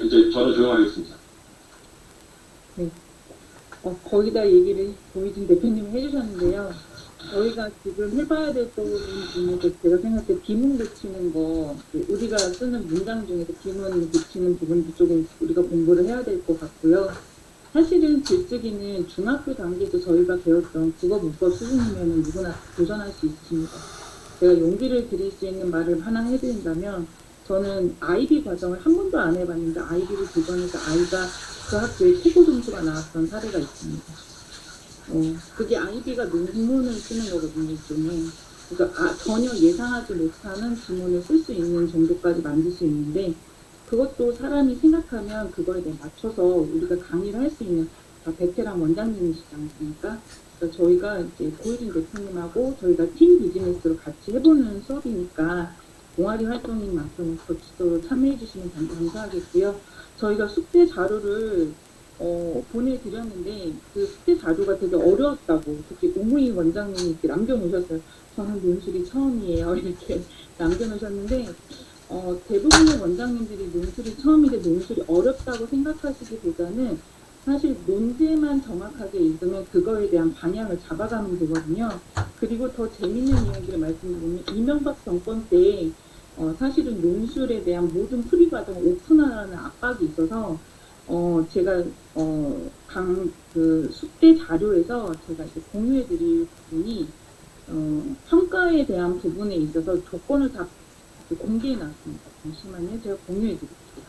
이제 저는 조용하겠습니다. 네. 거기다 얘기를 고희진 대표님이 해주셨는데요. 저희가 지금 해봐야 될 부분 중에서 제가 생각할 때 비문 붙이는 거, 우리가 쓰는 문장 중에서 비문 붙이는 부분도 조금 우리가 공부를 해야 될 것 같고요. 사실은 글쓰기는 중학교 단계에서 저희가 배웠던 국어 문법 수준이면 누구나 도전할 수 있습니다. 제가 용기를 드릴 수 있는 말을 하나 해드린다면, 저는 IB 과정을 한 번도 안 해봤는데 IB를 도전해서 아이가 그 학교에 최고 점수가 나왔던 사례가 있습니다. 그게 IB가 논문을 쓰는 거거든요, 일종의. 그러니까 전혀 예상하지 못하는 지문을 쓸 수 있는 정도까지 만들 수 있는데, 그것도 사람이 생각하면 그거에 대해 맞춰서 우리가 강의를 할 수 있는 다 베테랑 원장님이시지 않습니까? 그러니까 저희가 이제 고희진 대표님하고 저희가 팀 비즈니스로 같이 해보는 수업이니까 동아리 활동인 만큼 적극적으로 참여해 주시면 감사하겠고요. 저희가 숙제 자료를 보내드렸는데 그 숙제 자료가 되게 어려웠다고 특히 오무희 원장님이 이렇게 남겨놓으셨어요. 저는 논술이 처음이에요. 이렇게 남겨놓으셨는데 대부분의 원장님들이 논술이 처음인데 논술이 어렵다고 생각하시기보다는 사실 논제만 정확하게 읽으면 그거에 대한 방향을 잡아가면 되거든요. 그리고 더 재밌는 이야기를 말씀드리면 이명박 정권 때 사실은 논술에 대한 모든 풀이 과정을 오픈하라는 압박이 있어서 제가 그 숙제 자료에서 제가 이제 공유해드릴 부분이 평가에 대한 부분에 있어서 조건을 다 공개해 놨습니다. 잠시만요. 제가 공유해 드릴게요.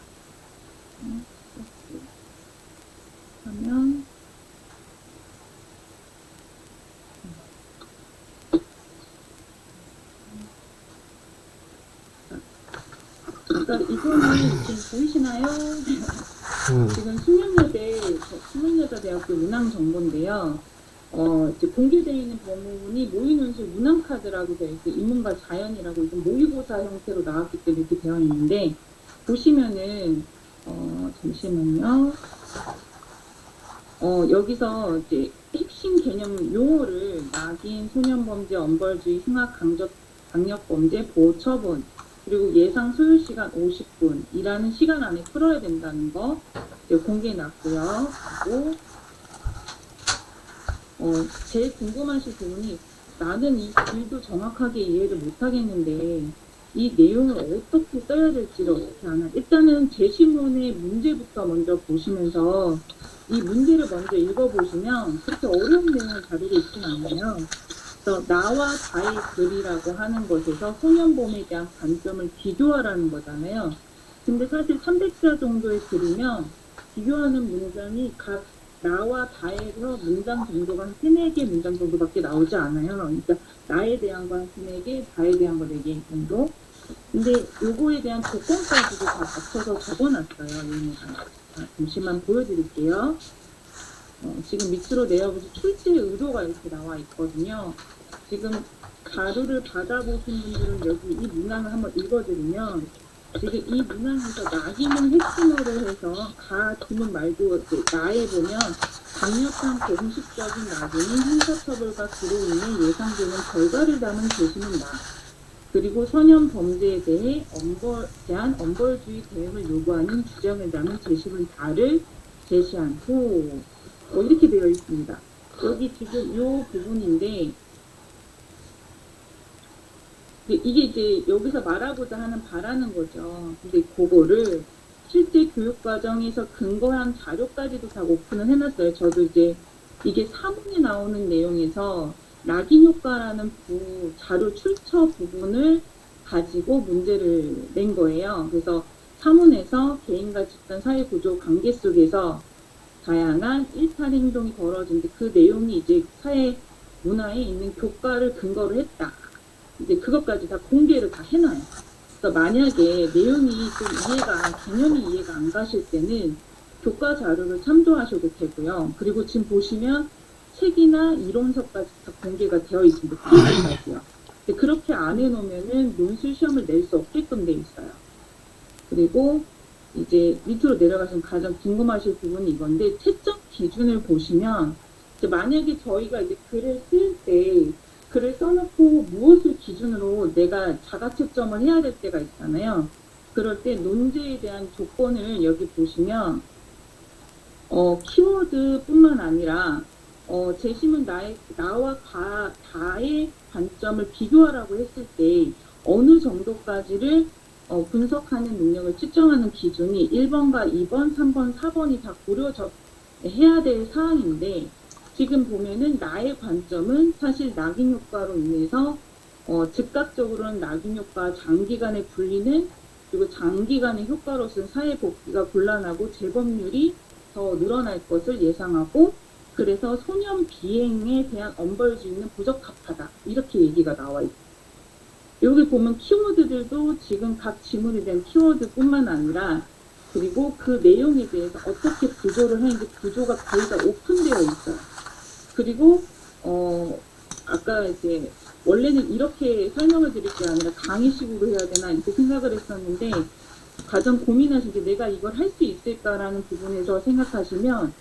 하면 그러니까 이거는 지금 보이시나요? 지금 숙명여자대학교 문항정보인데요. 이제 공개되어 있는 본문이 모의논술 문항카드라고 되어 있어요. 인문과 자연이라고 이제 모의고사 형태로 나왔기 때문에 이렇게 되어 있는데, 보시면은, 잠시만요. 여기서 이제 핵심 개념 용어를 낙인, 소년범죄, 엄벌주의, 흉악, 강력범죄, 보호처분, 그리고 예상 소요시간 50분이라는 시간 안에 풀어야 된다는 거 공개해 놨고요. 그리고 제일 궁금하신 부분이 나는 이 글도 정확하게 이해를 못하겠는데 이 내용을 어떻게 써야 될지를 어떻게 하나. 일단은 제시문의 문제부터 먼저 보시면서 이 문제를 먼저 읽어보시면 그렇게 어려운 내용을 자료로 있진 않아요. 그래서 나와 다의 글이라고 하는 것에서 소년범에 대한 관점을 비교하라는 거잖아요. 근데 사실 300자 정도의 글이면 비교하는 문장이 각 나와 다에서 문장 정도가 한 3, 4개 문장 정도밖에 나오지 않아요. 그러니까 나에 대한 거 한 3, 4개, 다에 대한 거 4개 정도. 근데 요거에 대한 조건까지도 다 맞춰서 적어놨어요. 잠시만 보여드릴게요. 지금 밑으로 내려보시 출제 의도가 이렇게 나와 있거든요. 지금 자료를 받아보신 분들은 여기 이 문항을 한번 읽어드리면 지금 이 문항에서 낙인을 핵심으로 해서 가 지문 말고 나에 보면 강력한 공식적인 낙인이 형사처벌과 그로 인해 예상되는 결과를 담은 제시는 나. 그리고 선형 범죄에 대한 엄벌주의 대응을 요구하는 규정을 담은 제시문 다를 제시한 후 이렇게 되어 있습니다. 여기 지금 이 부분인데 이게 이제 여기서 말하고자 하는 바라는 거죠. 근데 그거를 실제 교육 과정에서 근거한 자료까지도 다 오픈을 해놨어요. 저도 이제 이게 사문에 나오는 내용에서 낙인 효과라는 자료 출처 부분을 가지고 문제를 낸 거예요. 그래서 사문에서 개인과 집단 사회 구조 관계 속에서 다양한 일탈 행동이 벌어지는데 그 내용이 이제 사회 문화에 있는 교과를 근거로 했다. 이제 그것까지 다 공개를 다 해놔요. 그러니까 만약에 내용이 좀 개념이 이해가 안 가실 때는 교과 자료를 참조하셔도 되고요. 그리고 지금 보시면 책이나 이론서까지 다 공개가 되어 있습니다. 필기까지요. 그렇게 안 해놓으면은 논술 시험을 낼 수 없게끔 돼 있어요. 그리고 이제 밑으로 내려가시면 가장 궁금하실 부분이 이건데 채점 기준을 보시면 이제 만약에 저희가 이제 글을 쓸 때 글을 써놓고 무엇을 기준으로 내가 자가 채점을 해야 될 때가 있잖아요. 그럴 때 논제에 대한 조건을 여기 보시면 키워드뿐만 아니라 재심은 나와 다의 관점을 비교하라고 했을 때 어느 정도까지를 분석하는 능력을 측정하는 기준이 1번과 2번, 3번, 4번이 다 해야 될 사항인데 지금 보면은 나의 관점은 사실 낙인 효과로 인해서 즉각적으로는 낙인 효과 장기간에 불리는 그리고 장기간의 효과로서는 사회 복귀가 곤란하고 재범률이 더 늘어날 것을 예상하고 그래서 소년 비행에 대한 엄벌주의는 부적합하다. 이렇게 얘기가 나와 있고 여기 보면 키워드들도 지금 각 지문에 대한 키워드뿐만 아니라 그리고 그 내용에 대해서 어떻게 구조를 하는지 구조가 거의 다 오픈되어 있어요. 그리고 아까 이제 원래는 이렇게 설명을 드릴 게 아니라 강의식으로 해야 되나 이렇게 생각을 했었는데 가장 고민하신 게 내가 이걸 할 수 있을까라는 부분에서 생각하시면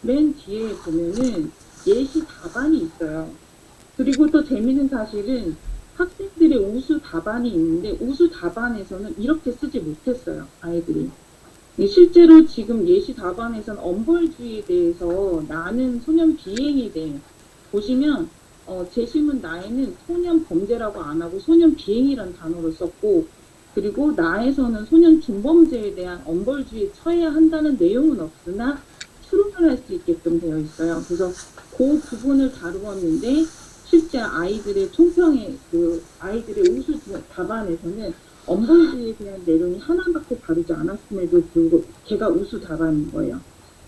맨 뒤에 보면은 예시 답안이 있어요. 그리고 또 재미있는 사실은 학생들의 우수 답안이 있는데 우수 답안에서는 이렇게 쓰지 못했어요. 아이들이. 실제로 지금 예시 답안에서는 엄벌주의에 대해서 나는 소년 비행에 대해 보시면 재심은 나에는 소년 범죄라고 안 하고 소년 비행이라는 단어를 썼고 그리고 나에서는 소년 중범죄에 대한 엄벌주의에 처해야 한다는 내용은 없으나 추론을 할 수 있게끔 되어 있어요. 그래서 그 부분을 다루었는데 실제 아이들의 총평에 아이들의 우수 답안에서는 엄벌주의에 대한 내용이 하나밖에 다루지 않았음에도 불구하고 걔가 우수 답안인 거예요.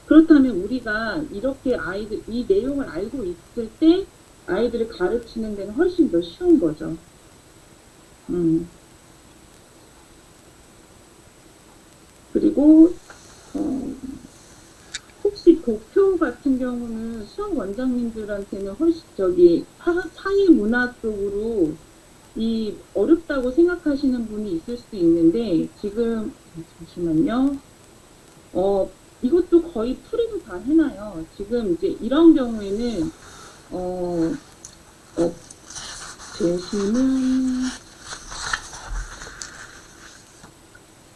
그렇다면 우리가 이렇게 이 내용을 알고 있을 때 아이들을 가르치는 데는 훨씬 더 쉬운 거죠. 그리고 혹시 도쿄 같은 경우는 수학 원장님들한테는 훨씬 사회 문화 쪽으로 어렵다고 생각하시는 분이 있을 수도 있는데 지금 잠시만요. 이것도 거의 풀이도 다 해놔요. 지금 이제 이런 경우에는 재심은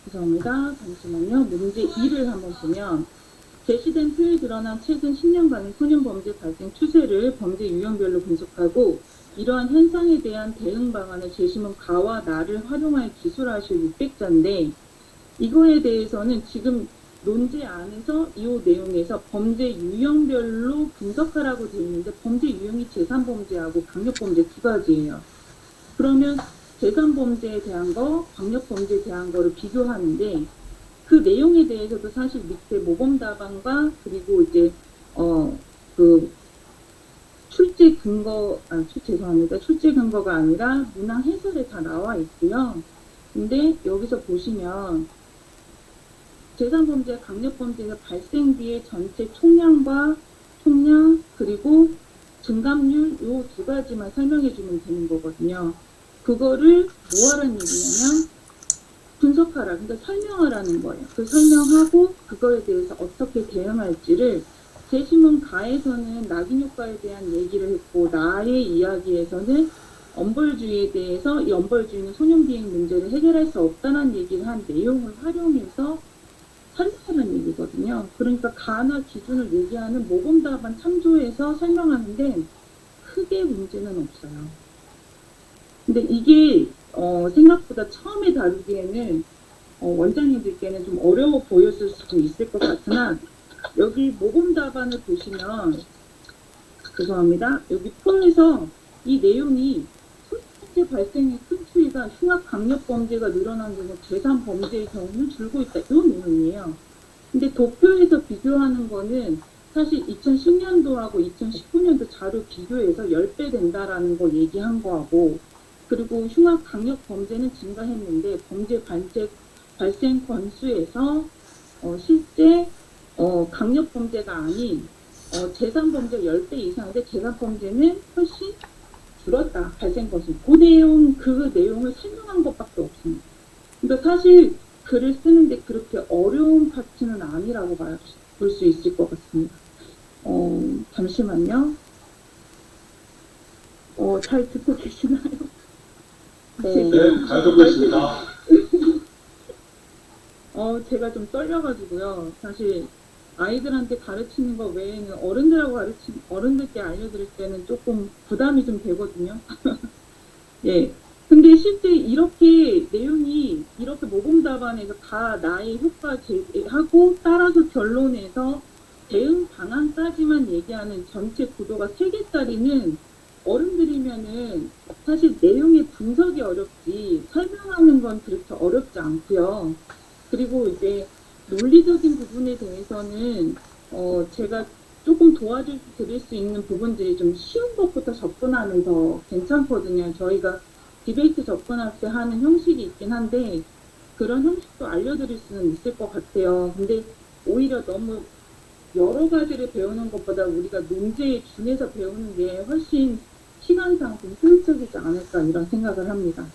죄송합니다. 잠시만요. 문제 2를 한번 보면 제시된 표에 드러난 최근 10년간의 소년범죄 발생 추세를 범죄 유형별로 분석하고 이러한 현상에 대한 대응 방안을 재심은 가와 나를 활용하여 기술하실 600자인데 이거에 대해서는 지금 논제 안에서 이 내용에서 범죄 유형별로 분석하라고 되어 있는데 범죄 유형이 재산범죄하고 강력범죄 두 가지예요. 그러면 재산범죄에 대한 거, 강력범죄에 대한 거를 비교하는데 그 내용에 대해서도 사실 밑에 모범답안과 그리고 이제 출제 근거가 아니라 문항 해설에 다 나와 있고요. 근데 여기서 보시면 재산범죄, 강력범죄가 발생 뒤의 전체 총량 그리고 증감률 요 두 가지만 설명해 주면 되는 거거든요. 그거를 뭐하라는 얘기냐면 분석하라, 그러니까 설명하라는 거예요. 그 설명하고 그거에 대해서 어떻게 대응할지를 재심은 가에서는 낙인 효과에 대한 얘기를 했고 나의 이야기에서는 엄벌주의에 대해서 이 엄벌주의는 소년비행 문제를 해결할 수 없다는 얘기를 한 내용을 활용해서 설명하는 얘기거든요. 그러니까 가나 기준을 얘기하는 모범답안 참조해서 설명하는데 크게 문제는 없어요. 근데 이게 생각보다 처음에 다루기에는 원장님들께는 좀 어려워 보였을 수도 있을 것 같으나 여기 모범답안을 보시면 죄송합니다. 여기 포에서 이 내용이 소년범죄 발생의 큰 추이가 흉악 강력범죄가 늘어난 경우 재산범죄의 경우는 줄고 있다. 이 내용이에요. 근데 도표에서 비교하는 거는 사실 2010년도하고 2019년도 자료 비교해서 10배 된다라는 거 얘기한 거하고 그리고 흉악 강력 범죄는 증가했는데 범죄 발생 건수에서 실제 강력 범죄가 아닌 재산 범죄 10배 이상인데 재산 범죄는 훨씬 줄었다. 발생 건수. 그 내용을 설명한 것밖에 없습니다. 그러니까 사실 글을 쓰는데 그렇게 어려운 파트는 아니라고 볼 수 있을 것 같습니다. 잠시만요. 잘 듣고 계시나요? 네, 잘 듣고 있습니다. 제가 좀 떨려가지고요. 사실 아이들한테 가르치는 거 외에는 어른들하고 어른들께 알려드릴 때는 조금 부담이 좀 되거든요. 예. 근데 실제 이렇게 내용이 이렇게 모범 답안에서 다 나의 효과 제하고 따라서 결론에서 대응 방안까지만 얘기하는 전체 구도가 3개짜리는 어른들이면은 사실 내용의 분석이 어렵지 설명하는 건 그렇게 어렵지 않고요. 그리고 이제 논리적인 부분에 대해서는 제가 조금 도와드릴 수 있는 부분들이 좀 쉬운 것부터 접근하면서 괜찮거든요. 저희가 디베이트 접근할 때 하는 형식이 있긴 한데 그런 형식도 알려드릴 수는 있을 것 같아요. 근데 오히려 너무 여러 가지를 배우는 것보다 우리가 논제에 준해서 배우는 게 훨씬 시간상 좀 효율적이지 않을까 이런 생각을 합니다.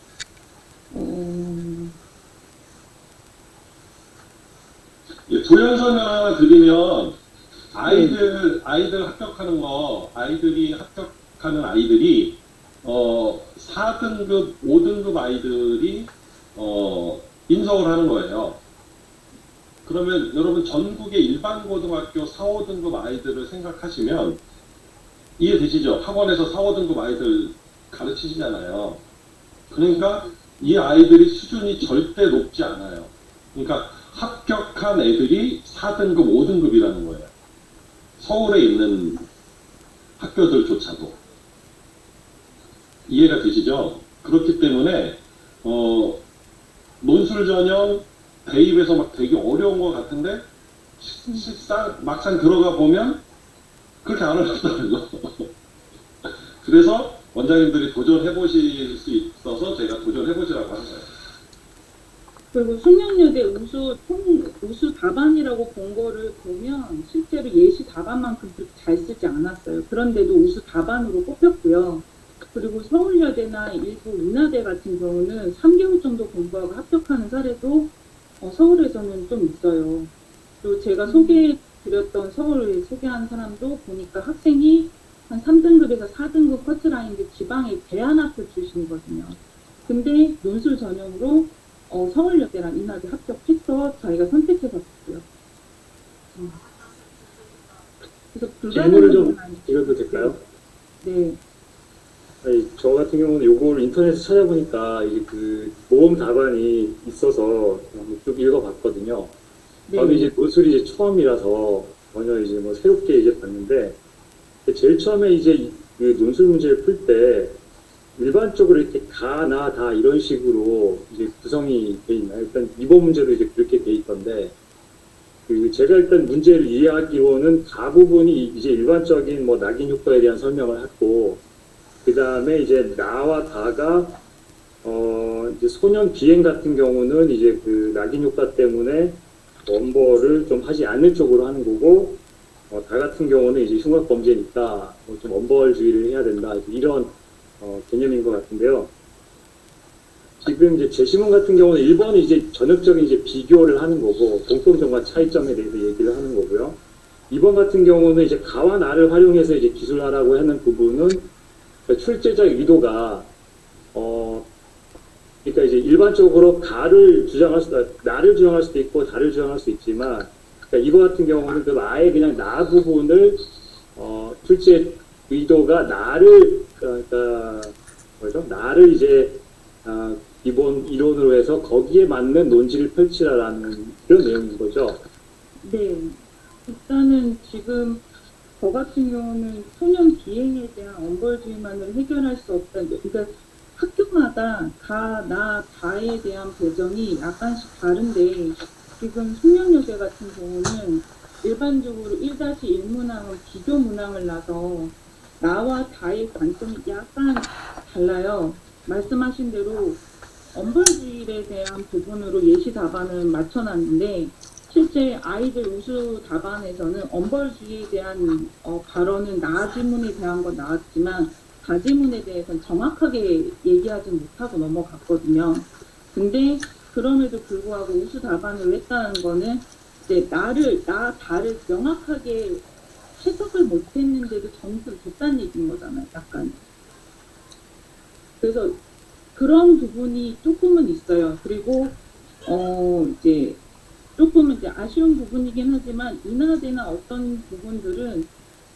예, 조연 설명 하나 드리면 아이들 합격하는 거 아이들이 합격하는 아이들이 4등급, 5등급 아이들이 인석을 하는 거예요. 그러면 여러분 전국의 일반 고등학교 4, 5등급 아이들을 생각하시면 이해되시죠? 학원에서 4, 5등급 아이들 가르치시잖아요. 그러니까 이 아이들이 수준이 절대 높지 않아요. 그러니까 합격한 애들이 4등급, 5등급이라는 거예요. 서울에 있는 학교들조차도. 이해가 되시죠? 그렇기 때문에 논술 전형 대입에서 막 되게 어려운 것 같은데 실상 막상 들어가 보면 그렇게 안 어렵더라고요. 그래서 원장님들이 도전해 보실 수 있어서 제가 도전해 보시라고 한 거예요. 그리고 숙명여대 우수 답안이라고 본 거를 보면 실제로 예시 답안만큼 그렇게 잘 쓰지 않았어요. 그런데도 우수 답안으로 뽑혔고요. 그리고 서울여대나 일부 인하대 같은 경우는 3개월 정도 공부하고 합격하는 사례도 서울에서는 좀 있어요. 그리고 제가 소개해드렸던 서울에 소개한 사람도 보니까 학생이 한 3등급에서 4등급 커트라인인데 지방의 대안학교 출신이거든요. 근데 논술 전형으로 서울여대랑 인하대 합격해서 저희가 선택해봤고요. 그래서 질문을 좀 드려도 될까요? 네. 아니, 저 같은 경우는 요걸 인터넷에 찾아보니까 이게 그 모범 답안이 있어서 쭉 읽어봤거든요. 네. 저는 이제 논술이 이제 처음이라서 전혀 이제 뭐 새롭게 이제 봤는데 제일 처음에 이제 그 논술 문제를 풀 때 일반적으로 이렇게 가, 나, 다 이런 식으로 이제 구성이 돼 있나요? 일단 이번 문제도 이제 그렇게 돼 있던데 그 제가 일단 문제를 이해하기로는 가 부분이 이제 일반적인 뭐 낙인 효과에 대한 설명을 했고 그 다음에 이제 나와 다가 이제 소년 비행 같은 경우는 이제 그 낙인 효과 때문에 엄벌을 좀 하지 않는 쪽으로 하는 거고 다 같은 경우는 이제 흉악 범죄니까 좀 엄벌주의를 해야 된다 이런 개념인 것 같은데요. 지금 이제 제시문 같은 경우는 1번은 이제 전역적인 이제 비교를 하는 거고 공통점과 차이점에 대해서 얘기를 하는 거고요. 2번 같은 경우는 이제 가와 나를 활용해서 이제 기술하라고 하는 부분은 출제자 의도가 그러니까 이제 일반적으로 나를 주장할 수도 있고 다를 주장할 수 있지만 그러니까 이거 같은 경우는 그 아예 그냥 나 부분을 출제 의도가 나를 그러니까 뭐죠? 나를 이제 기본 이론으로 해서 거기에 맞는 논지를 펼치라라는 그런 내용인 거죠. 네. 일단은 지금 저 같은 경우는 소년 비행에 대한 엄벌주의만으로 해결할 수 없다는 게, 그러니까 학교마다 가, 나, 다에 대한 배정이 약간씩 다른데 지금 숙명여대 같은 경우는 일반적으로 1-1 문항은 비교 문항을 놔서 나와 다의 관점이 약간 달라요. 말씀하신 대로 엄벌주의에 대한 부분으로 예시 답안을 맞춰놨는데 실제 아이들 우수 답안에서는 엄벌주의에 대한 발언은 나 지문에 대한 건 나왔지만 가 지문에 대해서는 정확하게 얘기하지 못하고 넘어갔거든요. 근데 그럼에도 불구하고 우수 답안을 했다는 거는 이제 다를 명확하게 해석을 못했는데도 점수를 줬다는 얘기인 거잖아요, 약간. 그래서 그런 부분이 조금은 있어요. 그리고 이제 조금 이제 아쉬운 부분이긴 하지만 인하대나 어떤 부분들은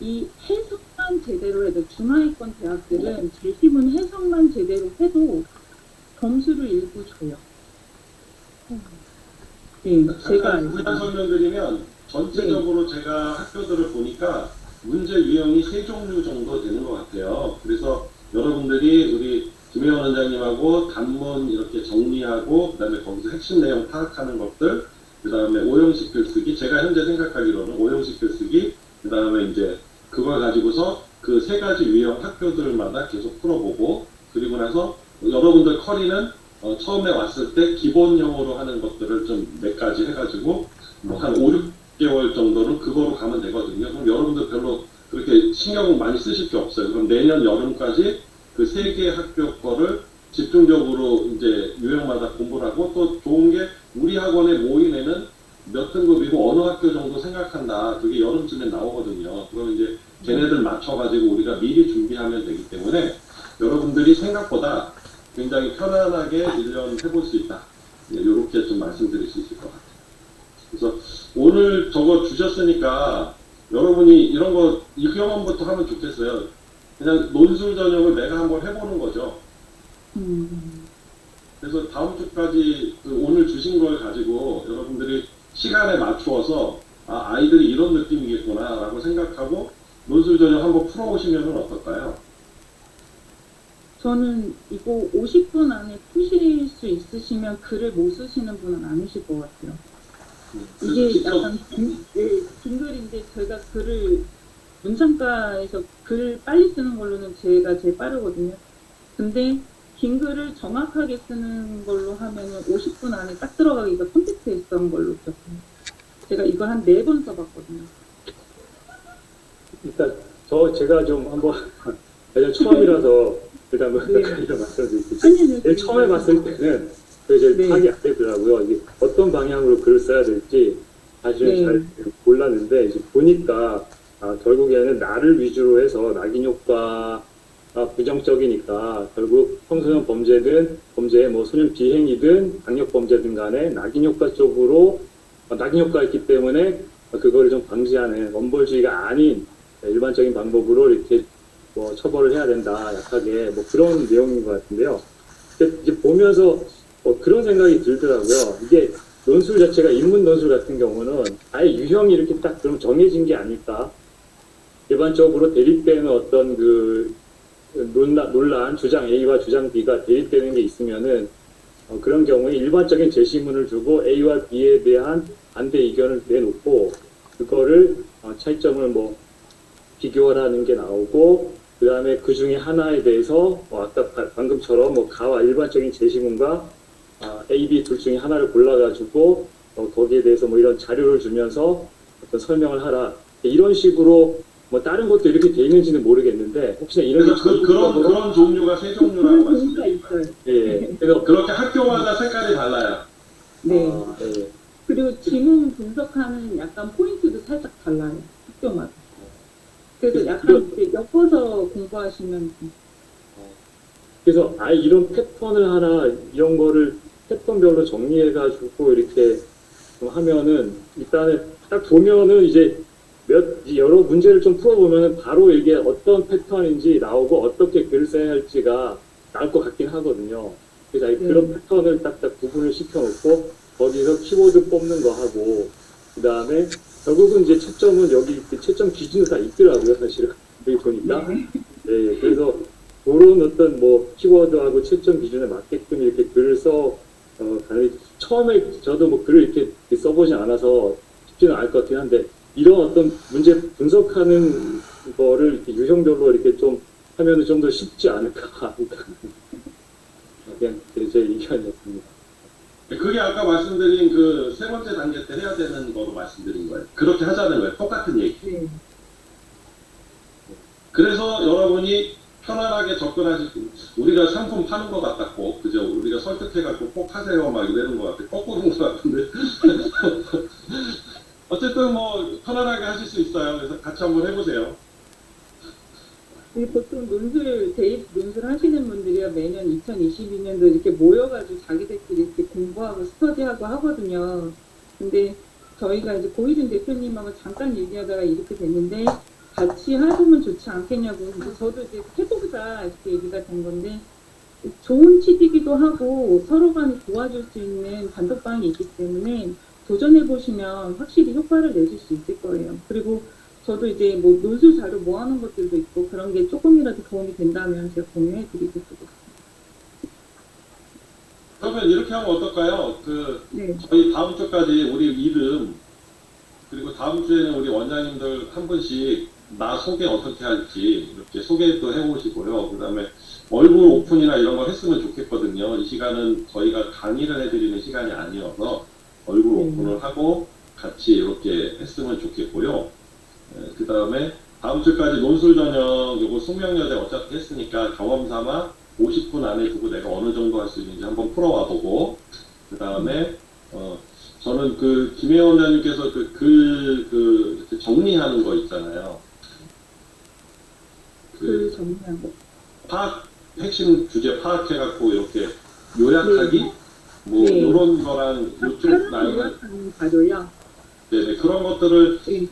이 해석만 제대로 해도 중하위권 대학들은 재심은 해석만 제대로 해도 점수를 일부 줘요. 네, 제가 잠깐 부연 설명드리면 전체적으로 제가 학교들을 보니까 문제 유형이 세 종류 정도 되는 것 같아요. 그래서 여러분들이 우리 김혜원 원장님하고 단문 이렇게 정리하고 그다음에 거기서 핵심 내용 파악하는 것들, 그다음에 오형식 글쓰기, 제가 현재 생각하기로는 오형식 글쓰기, 그다음에 이제 그걸 가지고서 그 세 가지 유형 학교들마다 계속 풀어보고, 그리고 나서 여러분들 커리는 처음에 왔을 때 기본형으로 하는 것들을 좀 몇 가지 해가지고 뭐 한 5, 6개월 정도는 그거로 가면 되거든요. 그럼 여러분들 별로 그렇게 신경 많이 쓰실 게 없어요. 그럼 내년 여름까지 그 세 개 학교 거를 집중적으로 이제 유형마다 공부를 하고, 또 좋은 게 우리 학원에 모인 애는 몇 등급이고 어느 학교 정도 생각한다. 그게 여름쯤에 나오거든요. 그럼 이제 걔네들 맞춰가지고 우리가 미리 준비하면 되기 때문에 여러분들이 생각보다 굉장히 편안하게 1년 해볼 수 있다. 이렇게 좀 말씀드릴 수 있을 것 같아요. 그래서 오늘 저거 주셨으니까 여러분이 이런 거 이 경험부터 하면 좋겠어요. 그냥 논술 전형을 내가 한번 해보는 거죠. 그래서 다음 주까지 그 오늘 주신 걸 가지고 여러분들이 시간에 맞추어서 아이들이 이런 느낌이겠구나 라고 생각하고 논술 전형 한번 풀어오시면 어떨까요? 저는 이거 50분 안에 푸실 수 있으시면 글을 못 쓰시는 분은 아니실 것 같아요. 이게 직접 약간 긴 글인데 제가 글을 문창과에서 글 빨리 쓰는 걸로는 제가 제일 빠르거든요. 근데 긴 글을 정확하게 쓰는 걸로 하면은 50분 안에 딱 들어가기가 컴퓨터에 걸로 기억해요. 제가 이걸 한 4번 써봤거든요. 일단 제가 좀 한번 예전 처음이라서 일단 뭐 네. 말씀드릴게요. 아니요, 제일 처음에 봤을 때는 그게 제일 네. 파악이 안 되더라고요. 이게 어떤 방향으로 글을 써야 될지 사실은 네. 잘 몰랐는데 이제 보니까 결국에는 나를 위주로 해서 낙인 효과가 부정적이니까 결국 청소년 범죄든 범죄의 뭐 소년 비행이든 강력 범죄든 간에 낙인 효과 쪽으로 낙인 효과가 있기 때문에 그거를 좀 방지하는 원벌주의가 아닌 일반적인 방법으로 이렇게 뭐 처벌을 해야 된다, 약하게 뭐 그런 내용인 것 같은데요. 이제 보면서 그런 생각이 들더라고요. 이게 논술 자체가 인문 논술 같은 경우는 아예 유형이 이렇게 딱 그럼 정해진 게 아닐까. 일반적으로 대립되는 어떤 그 논란, 주장 A와 주장 B가 대립되는 게 있으면은 그런 경우에 일반적인 제시문을 주고 A와 B에 대한 반대 의견을 내놓고 그거를 차이점을 뭐 비교하라는 게 나오고, 그 다음에 그 중에 하나에 대해서 아까 방금처럼 뭐 가와 일반적인 제시문과 A, B 둘 중에 하나를 골라가지고 거기에 대해서 뭐 이런 자료를 주면서 어떤 설명을 하라, 이런 식으로 뭐 다른 것도 이렇게 돼 있는지는 모르겠는데 혹시나 이런 게 그런 종류가 세 종류라고 그런 종류가 말씀드릴까요? 있어요. 예, 그래서 그렇게 학교마다 색깔이 달라요. 네. 예. 그리고 지문 분석하는 약간 포인트도 살짝 달라요. 학교마다. 그래서 약간 이제 엮어서 공부하시면 그래서 이런 패턴을 하나 이런 거를 패턴별로 정리해가지고 이렇게 좀 하면은 일단은 딱 보면은 이제 여러 문제를 좀 풀어보면은 바로 이게 어떤 패턴인지 나오고 어떻게 글을 써야 할지가 나올 것 같긴 하거든요. 그래서 그런 패턴을 딱딱 구분을 시켜놓고 거기서 키워드 뽑는 거 하고, 그 다음에 결국은 이제 채점은 여기 채점 기준이 다 있더라고요, 사실은. 여기 보니까. 네, 그래서 그런 어떤 뭐 키워드하고 채점 기준에 맞게끔 이렇게 글을 처음에 저도 뭐 글을 이렇게 써보지 않아서 쉽지는 않을 것 같긴 한데, 이런 어떤 문제 분석하는 거를 이렇게 유형별로 이렇게 좀 하면은 좀 더 쉽지 않을까. 그냥 제 의견이었습니다. 그게 아까 말씀드린 그 세 번째 단계 때 해야 되는 거로 말씀드린 거예요. 그렇게 하자는 거예요. 똑같은 얘기. 네. 그래서 여러분이 편안하게 우리가 상품 파는 것 같았고, 그죠? 우리가 설득해갖고 꼭 하세요 막 이러는 것 같아. 거꾸로인 것 같은데. 어쨌든 뭐 편안하게 하실 수 있어요. 그래서 같이 한번 해보세요. 보통 대입 논술 하시는 분들이야 매년 2022년도 이렇게 모여가지고 자기들끼리 이렇게 공부하고 스터디하고 하거든요. 근데 저희가 이제 고희준 대표님하고 잠깐 얘기하다가 이렇게 됐는데 같이 해보면 좋지 않겠냐고. 근데 저도 이제 해보자 이렇게 얘기가 된 건데 좋은 취지기도 하고 서로 간에 도와줄 수 있는 단톡방이 있기 때문에 도전해보시면 확실히 효과를 내실 수 있을 거예요. 그리고 저도 이제 뭐 논술 자료 모아놓은 것들도 있고 그런 게 조금이라도 도움이 된다면 제가 공유해드리고 싶어요. 그러면 이렇게 하면 어떨까요? 네. 저희 다음 주까지 우리 이름, 그리고 다음 주에는 우리 원장님들 한 분씩 나 소개 어떻게 할지 이렇게 소개도 해보시고요. 그 다음에 얼굴 오픈이나 이런 거 했으면 좋겠거든요. 이 시간은 저희가 강의를 해드리는 시간이 아니어서 얼굴 오픈을 하고 같이 이렇게 했으면 좋겠고요. 그 다음에 다음 주까지 논술 전형 요거 숙명여대 어차피 했으니까 경험 삼아 50분 안에 두고 내가 어느 정도 할 수 있는지 한번 풀어와 보고, 그 다음에 저는 그 김혜원 원장님께서 이렇게 정리하는 거 있잖아요. 그 정리한 거. 파악, 핵심 주제 파악해갖고 이렇게 요약하기? 뭐, 네. 요런 거랑 요쪽 나열을, 요약하는 자료요. 네네, 그런 것들을, 네.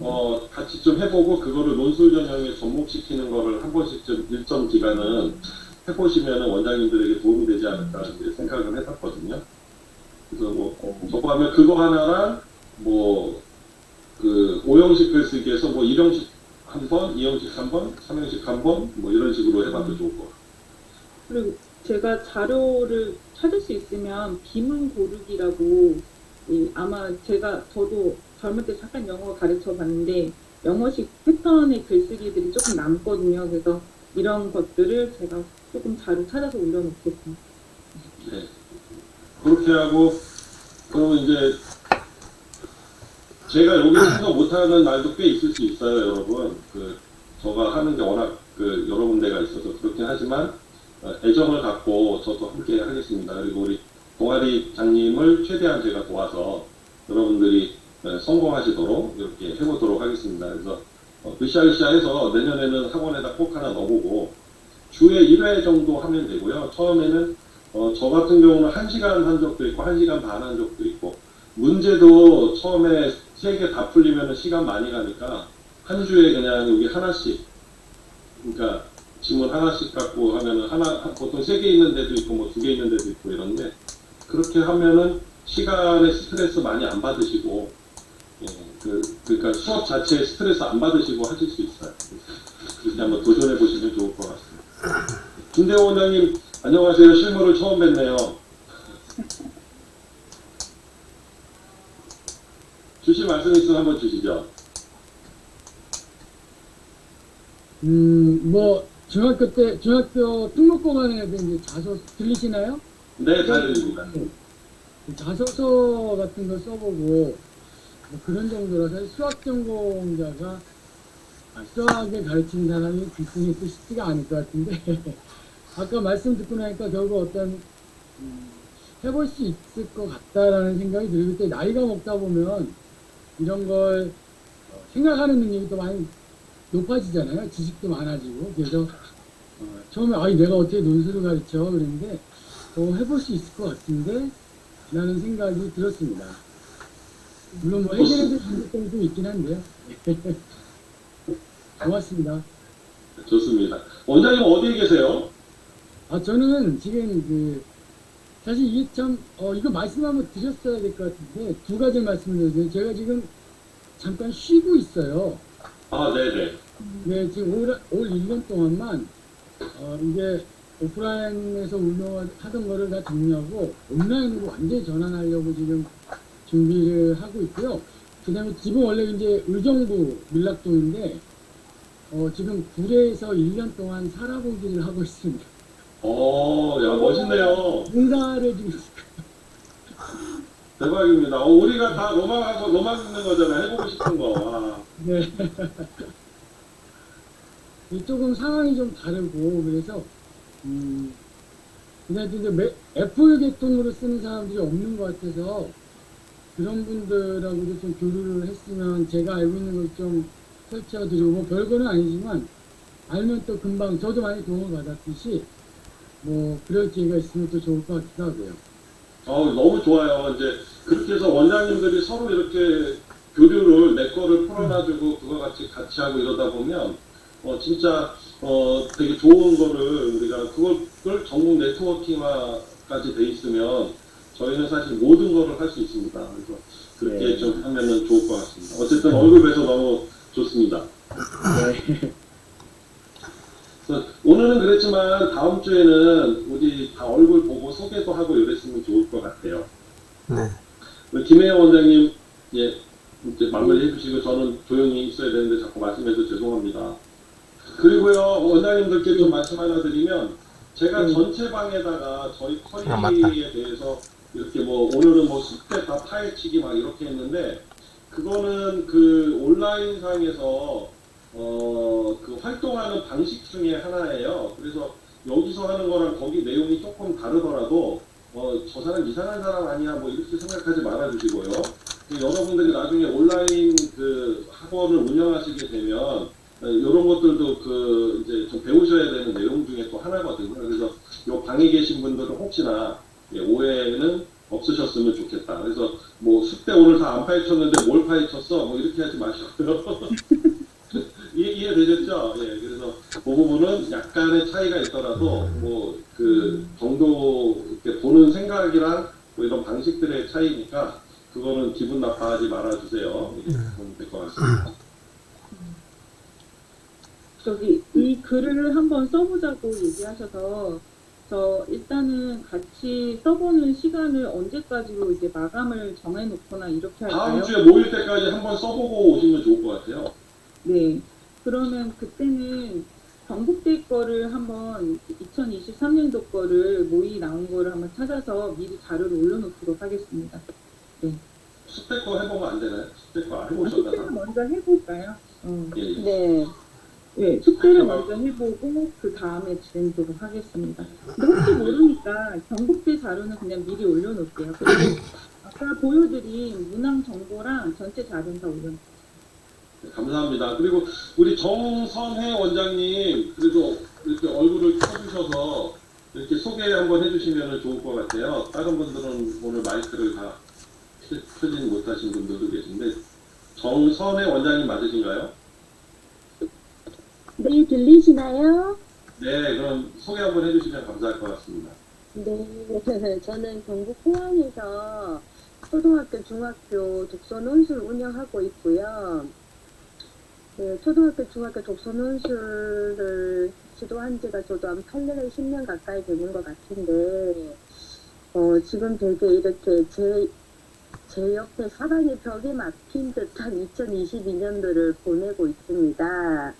같이 좀 해보고, 그거를 논술 전형에 접목시키는 거를 한 번씩 좀 일정 기간은 해보시면 원장님들에게 도움이 되지 않을까 이렇게 생각을 했었거든요. 그래서 뭐, 저거 하면 그거 하나랑, 뭐, 그, 5형식 글쓰기에서 뭐, 1형식 한 번, 2형식 한 번, 3형식 한 번, 뭐, 이런 식으로 해봐도 좋을 것 같아요. 그리고 제가 자료를 찾을 수 있으면 비문 고르기라고 아마 저도 젊을 때 잠깐 영어 가르쳐 봤는데 영어식 패턴의 글쓰기들이 조금 남거든요. 그래서 이런 것들을 제가 조금 자료 찾아서 올려놓겠습니다. 네. 그렇게 하고, 그러면 이제, 제가 여기 참석 못하는 날도 꽤 있을 수 있어요, 여러분. 저가 하는 게 워낙 여러 군데가 있어서 그렇긴 하지만, 애정을 갖고 저도 함께 하겠습니다. 그리고 우리 동아리장님을 최대한 제가 도와서 여러분들이 성공하시도록 이렇게 해보도록 하겠습니다. 그래서 으쌰으쌰 해서 내년에는 학원에다 꼭 하나 넣어보고 주에 1회 정도 하면 되고요. 처음에는 저 같은 경우는 1시간 한 적도 있고 1시간 반 한 적도 있고, 문제도 처음에 3개 다 풀리면 시간 많이 가니까 한 주에 그냥 여기 하나씩, 그러니까 지문 하나씩 갖고 하면은 보통 3개 있는 데도 있고 뭐 2개 있는 데도 있고 이런데, 그렇게 하면은 시간에 스트레스 많이 안 받으시고, 그러니까 수업 자체에 스트레스 안 받으시고 하실 수 있어요. 그렇게 한번 도전해 보시면 좋을 것 같습니다. 김대호 원장님 안녕하세요. 실물을 처음 뵙네요. 주실 말씀 있으면 한번 주시죠. 뭐 중학교 등록공안에 이제 자소 들리시나요? 네, 잘 들립니다. 자소서 같은 거 써보고 뭐 그런 정도라서 수학 전공자가 수학을 가르치는 사람이 글쓰기 쉽지가 않을 것 같은데 아까 말씀 듣고 나니까 결국 어떤 해볼 수 있을 것 같다라는 생각이 들고, 그때 나이가 먹다 보면 이런 걸 생각하는 능력이 또 많이 높아지잖아요. 지식도 많아지고. 그래서 처음에 내가 어떻게 논술을 가르쳐 그랬는데 해볼 수 있을 것 같은데 라는 생각이 들었습니다. 물론 뭐 해결해야 될 문제점이 좀 있긴 한데요. 고맙습니다. 좋습니다. 원장님 어디에 계세요? 저는 지금 사실 이게 참 이거 말씀 한번 드렸어야 될 것 같은데 두 가지 말씀을 드렸어요. 제가 지금 잠깐 쉬고 있어요. 아, 네네. 네, 지금 올 1년 동안만 이게 오프라인에서 운영하던 거를 다 정리하고 온라인으로 완전히 전환하려고 지금 준비를 하고 있고요. 그 다음에 지금 원래 이제 의정부 밀락동인데 지금 구례에서 1년 동안 살아보기를 하고 있습니다. 야, 멋있네요. 봉사를 지금 대박입니다. 우리가 다 로망 있는 거잖아요. 해보고 싶은 거. 와. 네. 조금 상황이 좀 다르고 그래서 근데 이제 애플 계통으로 쓰는 사람들이 없는 것 같아서 그런 분들하고도 좀 교류를 했으면 제가 알고 있는 걸 좀 설치해드리고, 뭐 별거는 아니지만 알면 또 금방 저도 많이 도움을 받았듯이 뭐 그럴 기회가 있으면 또 좋을 것 같기도 하고요. 너무 좋아요. 이제 그렇게 해서 원장님들이 서로 이렇게 교류를 내 거를 풀어놔주고 그거 같이 하고 이러다 보면 진짜 되게 좋은 거를 우리가 그걸 전국 네트워킹화까지 돼 있으면 저희는 사실 모든 거를 할 수 있습니다. 그래서 그렇게 네. 좀 하면은 좋을 것 같습니다. 어쨌든 얼굴 뵈서 너무 좋습니다. 네. 그래서 오늘은 그랬지만 다음 주에는 우리 다 얼굴 보고 소개도 하고 이랬으면 좋을 것 같아요. 네. 우리 김혜영 원장님 이제 마무리 해주시고 저는 조용히 있어야 되는데 자꾸 말씀해서 죄송합니다. 그리고요 원장님들께 좀 말씀 하나 드리면 제가 전체 방에다가 저희 맞다. 커리에 대해서 이렇게 뭐 오늘은 뭐 10대 다 파헤치기 막 이렇게 했는데 그거는 그 온라인상에서 그 활동하는 방식 중에 하나예요. 그래서 여기서 하는 거랑 거기 내용이 조금 다르더라도 저 사람 이상한 사람 아니야 뭐 이렇게 생각하지 말아주시고요. 여러분들이 나중에 온라인 그 학원을 운영하시게 되면 이런 것들도 그 이제 좀 배우셔야 되는 내용 중에 또 하나거든요. 그래서 요 방에 계신 분들은 혹시나 오해는 없으셨으면 좋겠다. 그래서 뭐 10대 오늘 다 안 파헤쳤는데 뭘 파헤쳤어? 뭐 이렇게 하지 마시고요. 이해되셨죠? 예, 그래서 그 부분은 약간의 차이가 있더라도 뭐 그 정도 이렇게 보는 생각이랑 뭐 이런 방식들의 차이니까 그거는 기분 나빠하지 말아주세요. 이렇게 보면 될 것 같습니다. 이 글을 한번 써보자고 얘기하셔서 저 일단은 같이 써보는 시간을 언제까지로 이제 마감을 정해놓거나 이렇게 할까요? 다음 주에 모일 때까지 한번 써보고 오시면 좋을 것 같아요. 네. 그러면 그때는 경북대 거를 한번 2023년도 거를 모의 나온 거를 한번 찾아서 미리 자료를 올려놓도록 하겠습니다. 숙제 거 해보면 안 되나요? 숙제 거 안 숙제를 해보셨나요? 먼저 해볼까요? 예, 예. 네. 네, 숙제를 먼저 해보고 그 다음에 진행도록 하겠습니다. 근데 혹시 모르니까 경북대 자료는 그냥 미리 올려놓을게요. 그리고 아까 보여드린 문항 정보랑 전체 자료는 다 올려놓을게요. 네, 감사합니다. 그리고 우리 정선혜 원장님 그래도 이렇게 얼굴을 켜주셔서 이렇게 소개 한번 해주시면 좋을 것 같아요. 다른 분들은 오늘 마이크를 다 켜지 못하신 분들도 계신데 정선혜 원장님 맞으신가요? 네, 들리시나요? 네, 그럼 소개 한번 해주시면 감사할 것 같습니다. 네, 저는 경북 포항에서 초등학교, 중학교 독서 논술 운영하고 있고요. 네, 초등학교, 중학교 독서 논술을 지도한 지가 저도 한 8년, 10년 가까이 되는 것 같은데, 지금 되게 이렇게 제 옆에 사랑의 벽에 막힌 듯한 2022년도를 보내고 있습니다.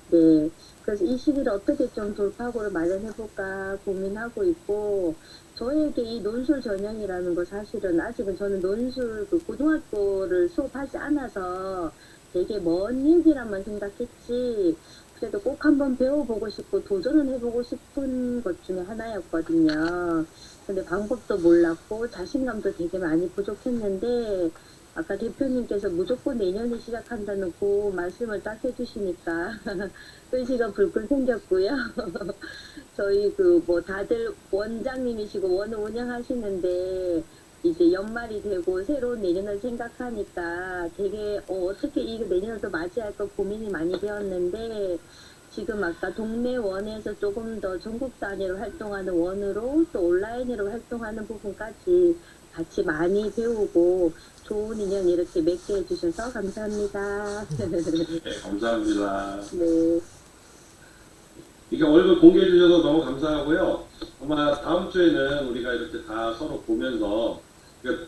네, 그래서 이 시기를 어떻게 좀 돌파구를 마련해볼까 고민하고 있고, 저에게 이 논술 전형이라는 거 사실은 아직은 저는 논술 그 고등학교를 수업하지 않아서 되게 먼 얘기라만 생각했지, 그래도 꼭 한번 배워보고 싶고 도전을 해보고 싶은 것 중에 하나였거든요. 근데 방법도 몰랐고 자신감도 되게 많이 부족했는데, 아까 대표님께서 무조건 내년에 시작한다는 그 말씀을 딱 해주시니까 의지가 불끈 생겼고요. 저희 다들 원장님이시고 원을 운영하시는데 이제 연말이 되고 새로운 내년을 생각하니까 되게 어떻게 이 내년을 또 맞이할까 고민이 많이 되었는데, 지금 아까 동네 원에서 조금 더 전국 단위로 활동하는 원으로 또 온라인으로 활동하는 부분까지 같이 많이 배우고 좋은 인연 이렇게 맺게 해주셔서 감사합니다. 네, 감사합니다. 네. 이게 얼굴 공개해 주셔서 너무 감사하고요. 아마 다음 주에는 우리가 이렇게 다 서로 보면서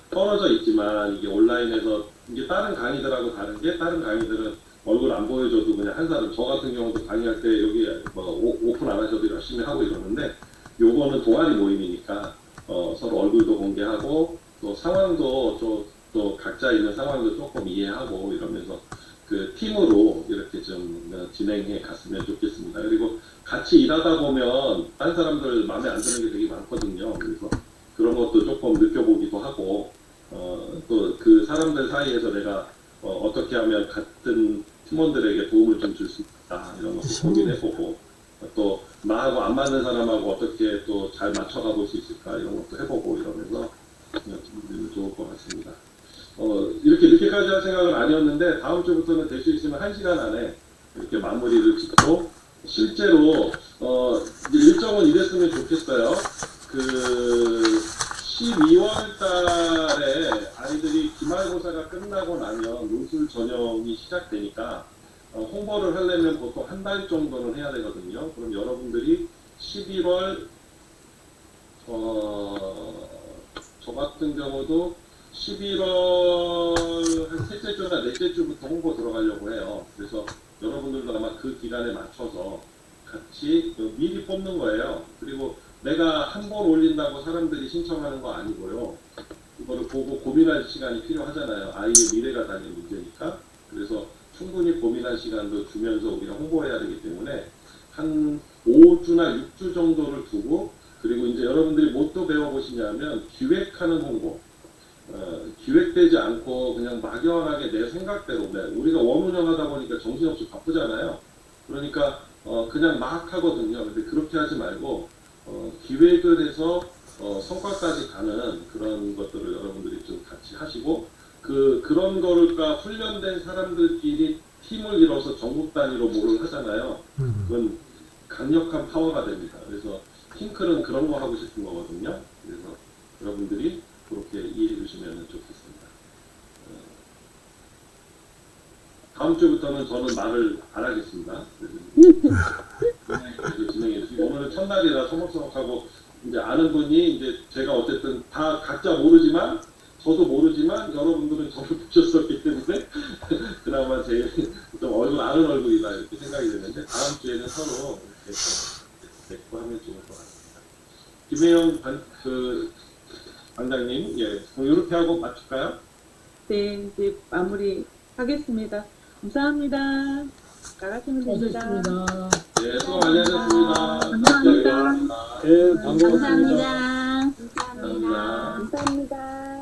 떨어져 있지만 이게 온라인에서 이게 다른 강의들하고 다른 게, 다른 강의들은 얼굴 안 보여줘도 그냥 한 사람, 저 같은 경우도 강의할 때 여기 오픈 안 하셔도 열심히 하고 이러는데, 요거는 동아리 모임이니까 서로 얼굴도 공개하고 또 상황도 또 각자 있는 상황도 조금 이해하고 이러면서 그 팀으로 이렇게 좀 진행해 갔으면 좋겠습니다. 그리고 같이 일하다 보면 다른 사람들 마음에 안 드는 게 되게 많거든요. 그래서 그런 것도 조금 느껴보기도 하고, 또 그 사람들 사이에서 내가 어떻게 하면 같은 팀원들에게 도움을 좀 줄 수 있다, 이런 것도 고민해보고, 또 나하고 안 맞는 사람하고 어떻게 또 잘 맞춰가 볼 수 있을까, 이런 것도 해보고 이러면서 드리면 좋을 것 같습니다. 이렇게 늦게까지 할 생각은 아니었는데 다음 주부터는 될 수 있으면 1시간 안에 이렇게 마무리를 짓고 실제로 이제 일정은 이랬으면 좋겠어요. 그 12월 달에 아이들이 기말고사가 끝나고 나면 논술 전형이 시작되니까 홍보를 하려면 보통 한 달 정도는 해야 되거든요. 그럼 여러분들이 11월 저 같은 경우도 11월 한 셋째 주나 넷째 주부터 홍보 들어가려고 해요. 그래서 여러분들도 아마 그 기간에 맞춰서 같이 미리 뽑는 거예요. 그리고 내가 한 번 올린다고 사람들이 신청하는 거 아니고요. 이거를 보고 고민할 시간이 필요하잖아요. 아이의 미래가 달린 문제니까. 그래서 충분히 고민할 시간도 주면서 우리가 홍보해야 되기 때문에 한 5주나 6주 정도를 두고, 그리고 이제 여러분들이 뭐 또 배워보시냐면 기획하는 홍보. 기획되지 않고 그냥 막연하게 내 생각대로, 우리가 원운영하다 보니까 정신없이 바쁘잖아요. 그러니까 그냥 막 하거든요. 근데 그렇게 하지 말고 기획을 해서 성과까지 가는 그런 것들을 여러분들이 좀 같이 하시고, 그런 거가 훈련된 사람들끼리 팀을 이뤄서 전국 단위로 뭐를 하잖아요. 그건 강력한 파워가 됩니다. 그래서 핑클은 그런 거 하고 싶은 거거든요. 그래서 여러분들이 그렇게 이해해 주시면 좋겠습니다. 다음 주부터는 저는 말을 안 하겠습니다. 그래서 진행해 주시고, 오늘은 첫날이라 서먹서먹하고, 이제 아는 분이 이제 제가 어쨌든 다 각자 모르지만, 저도 모르지만 여러분들은 저를 보셨었기 때문에 그나마 제일 좀 아는 얼굴이다 이렇게 생각이 되는데, 다음 주에는 서로 이렇게 뵙고 하면 좋을 것 같습니다. 김혜영 반장님, 예, 그럼 이렇게 하고 마칠까요? 네, 이제 마무리 하겠습니다. 감사합니다. 나가시면 됩니다. 수고하셨습니다. 예, 수고 많이 하셨습니다. 감사합니다. 예, 반갑습니다. 감사합니다. 감사합니다. 감사합니다.